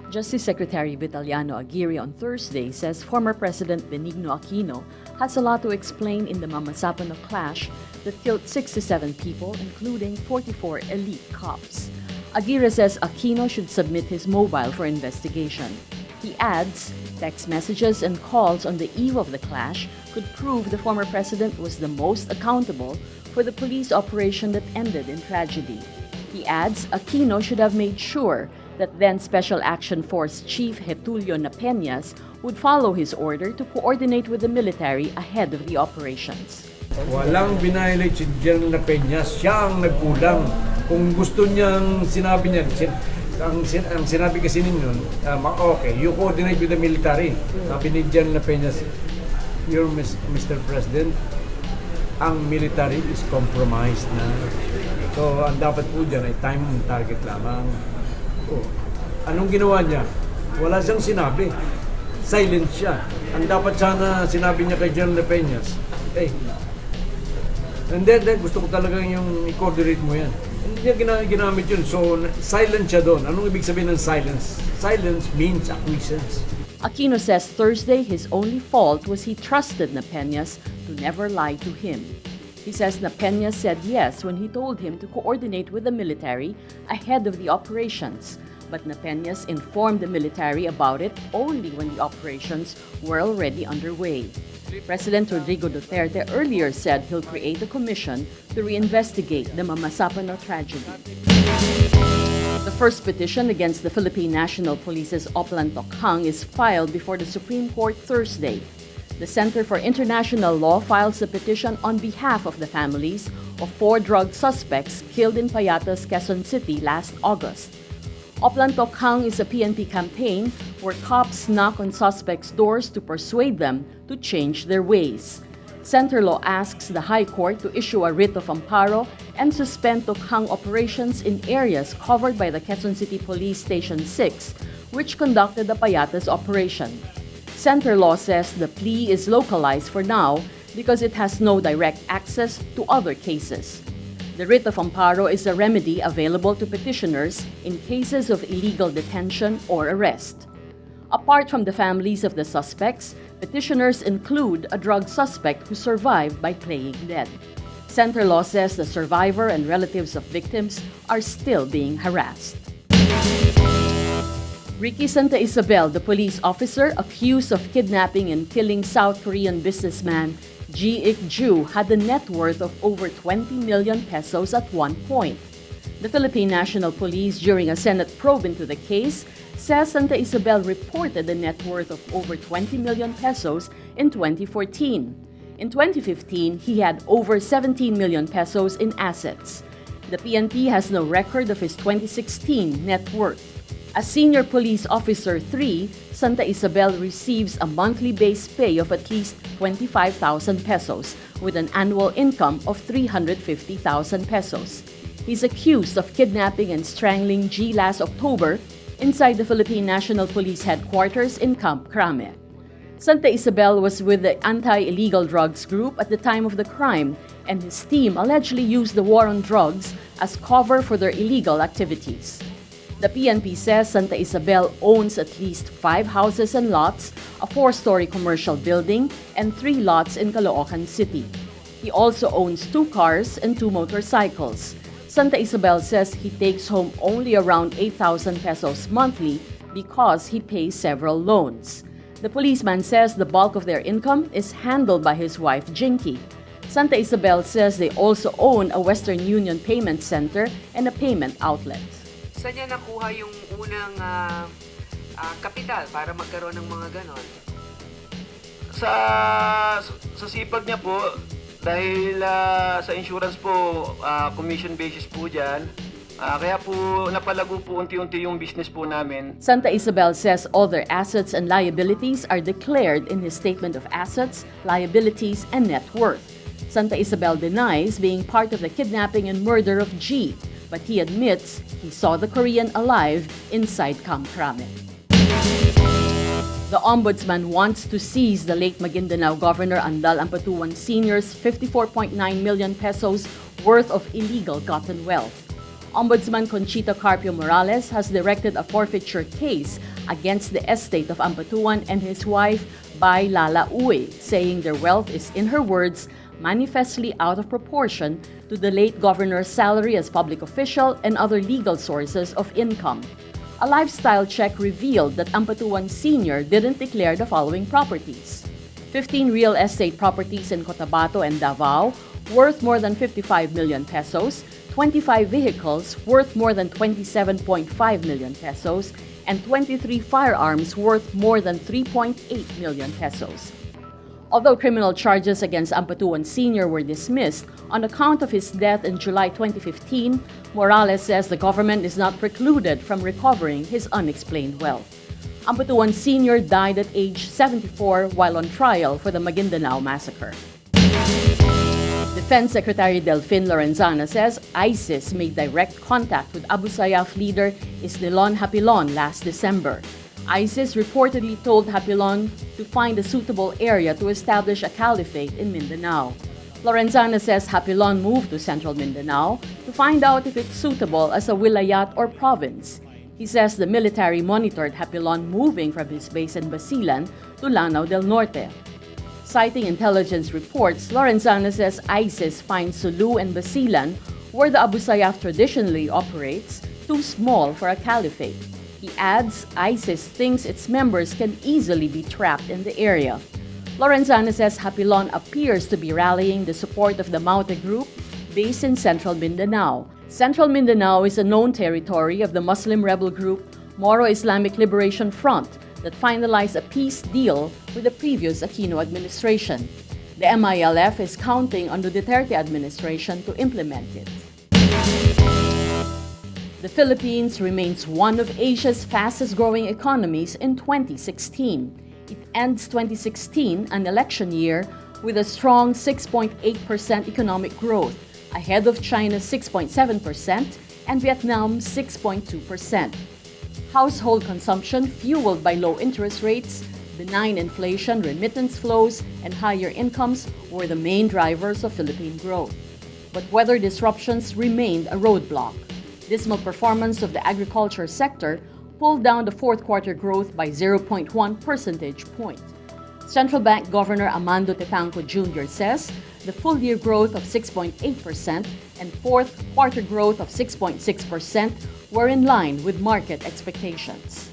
Justice Secretary Vitaliano Aguirre on Thursday says former President Benigno Aquino has a lot to explain in the Mamasapano clash that killed 67 people, including 44 elite cops. Aguirre says Aquino should submit his mobile for investigation. He adds, text messages and calls on the eve of the clash could prove the former president was the most accountable for the police operation that ended in tragedy. He adds Aquino should have made sure that then Special Action Force Chief Getulio Napeñas would follow his order to coordinate with the military ahead of the operations. Walang binayolate si General Napeñas, siya ang nagkulang. Kung gusto niyang sinabi niya, ang sinabi kasi ninyo, okay, you coordinate with the military. Sabi ni General Napeñas, Mr. President, ang military is compromised na. So, ang dapat po dyan ay time target lamang. Oh, anong ginawa niya? Wala siyang sinabi. Silent siya. Ang dapat sana sinabi niya kay General Peñas, hey, and then gusto ko talaga yung i-coordinate mo yan. Hindi niya ginamit yun. So, silent siya doon. Anong ibig sabihin ng silence? Silence means acquiescence. Aquino says Thursday his only fault was he trusted Napeñas to never lie to him. He says Napeñas said yes when he told him to coordinate with the military ahead of the operations, but Napeñas informed the military about it only when the operations were already underway. President Rodrigo Duterte earlier said he'll create a commission to reinvestigate the Mamasapano tragedy. The first petition against the Philippine National Police's Oplan TokHang is filed before the Supreme Court Thursday. The Center for International Law files a petition on behalf of the families of 4 drug suspects killed in Payatas, Quezon City last August. Oplan TokHang is a PNP campaign where cops knock on suspects' doors to persuade them to change their ways. Center Law asks the High Court to issue a writ of amparo and suspend TokHang operations in areas covered by the Quezon City Police Station 6, which conducted the Payatas operation. Center Law says the plea is localized for now because it has no direct access to other cases. The writ of amparo is a remedy available to petitioners in cases of illegal detention or arrest. Apart from the families of the suspects, petitioners include a drug suspect who survived by playing dead. Center Law says the survivor and relatives of victims are still being harassed. Ricky Santa Isabel, the police officer accused of kidnapping and killing South Korean businessman Ji Ik-ju, had a net worth of over 20 million pesos at one point. The Philippine National Police, during a Senate probe into the case, says Santa Isabel reported a net worth of over 20 million pesos in 2014. In 2015, he had over 17 million pesos in assets. The PNP has no record of his 2016 net worth. As Senior Police Officer 3, Santa Isabel receives a monthly base pay of at least 25,000 pesos with an annual income of 350,000 pesos. He's accused of kidnapping and strangling G last October inside the Philippine National Police headquarters in Camp Crame. Santa Isabel was with the anti-illegal drugs group at the time of the crime, and his team allegedly used the war on drugs as cover for their illegal activities. The PNP says Santa Isabel owns at least 5 houses and lots, a 4-story commercial building, and 3 lots in Caloocan City. He also owns 2 cars and 2 motorcycles. Santa Isabel says he takes home only around 8,000 pesos monthly because he pays several loans. The policeman says the bulk of their income is handled by his wife, Jinky. Santa Isabel says they also own a Western Union payment center and a payment outlet. Saan niya nakuha yung unang kapital para magkaroon ng mga ganon? Sa sipag niya po, dahil sa insurance po, commission basis po dyan, kaya po napalago po unti-unti yung business po namin. Santa Isabel says all their assets and liabilities are declared in his statement of assets, liabilities, and net worth. Santa Isabel denies being part of the kidnapping and murder of G, but he admits he saw the Korean alive inside Camp Crame. The Ombudsman wants to seize the late Maguindanao Governor Andal Ampatuan Sr.'s 54.9 million pesos worth of illegal gotten wealth. Ombudsman Conchita Carpio Morales has directed a forfeiture case against the estate of Ampatuan and his wife, Bai Lala Uy, saying their wealth is, in her words, manifestly out of proportion to the late governor's salary as public official and other legal sources of income. A lifestyle check revealed that Ampatuan Sr. didn't declare the following properties: 15 real estate properties in Cotabato and Davao worth more than 55 million pesos, 25 vehicles worth more than 27.5 million pesos, and 23 firearms worth more than 3.8 million pesos. Although criminal charges against Ampatuan Sr. were dismissed on account of his death in July 2015, Morales says the government is not precluded from recovering his unexplained wealth. Ampatuan Sr. died at age 74 while on trial for the Maguindanao massacre. Defense Secretary Delfin Lorenzana says ISIS made direct contact with Abu Sayyaf leader Isnilon Hapilon last December. ISIS reportedly told Hapilon to find a suitable area to establish a caliphate in Mindanao. Lorenzana says Hapilon moved to central Mindanao to find out if it's suitable as a wilayat or province. He says the military monitored Hapilon moving from his base in Basilan to Lanao del Norte. Citing intelligence reports, Lorenzana says ISIS finds Sulu and Basilan, where the Abu Sayyaf traditionally operates, too small for a caliphate. He adds ISIS thinks its members can easily be trapped in the area. Lorenzana says Hapilon appears to be rallying the support of the Maute group based in central Mindanao. Central Mindanao is a known territory of the Muslim rebel group Moro Islamic Liberation Front that finalized a peace deal with the previous Aquino administration. The MILF is counting on the Duterte administration to implement it. The Philippines remains one of Asia's fastest-growing economies in 2016. It ends 2016, an election year, with a strong 6.8% economic growth, ahead of China's 6.7% and Vietnam's 6.2%. Household consumption, fueled by low interest rates, benign inflation, remittance flows, and higher incomes, were the main drivers of Philippine growth. But weather disruptions remained a roadblock. Dismal performance of the agriculture sector pulled down the fourth quarter growth by 0.1 percentage point. Central Bank Governor Armando Tetanco Jr. says the full-year growth of 6.8% and fourth quarter growth of 6.6% were in line with market expectations.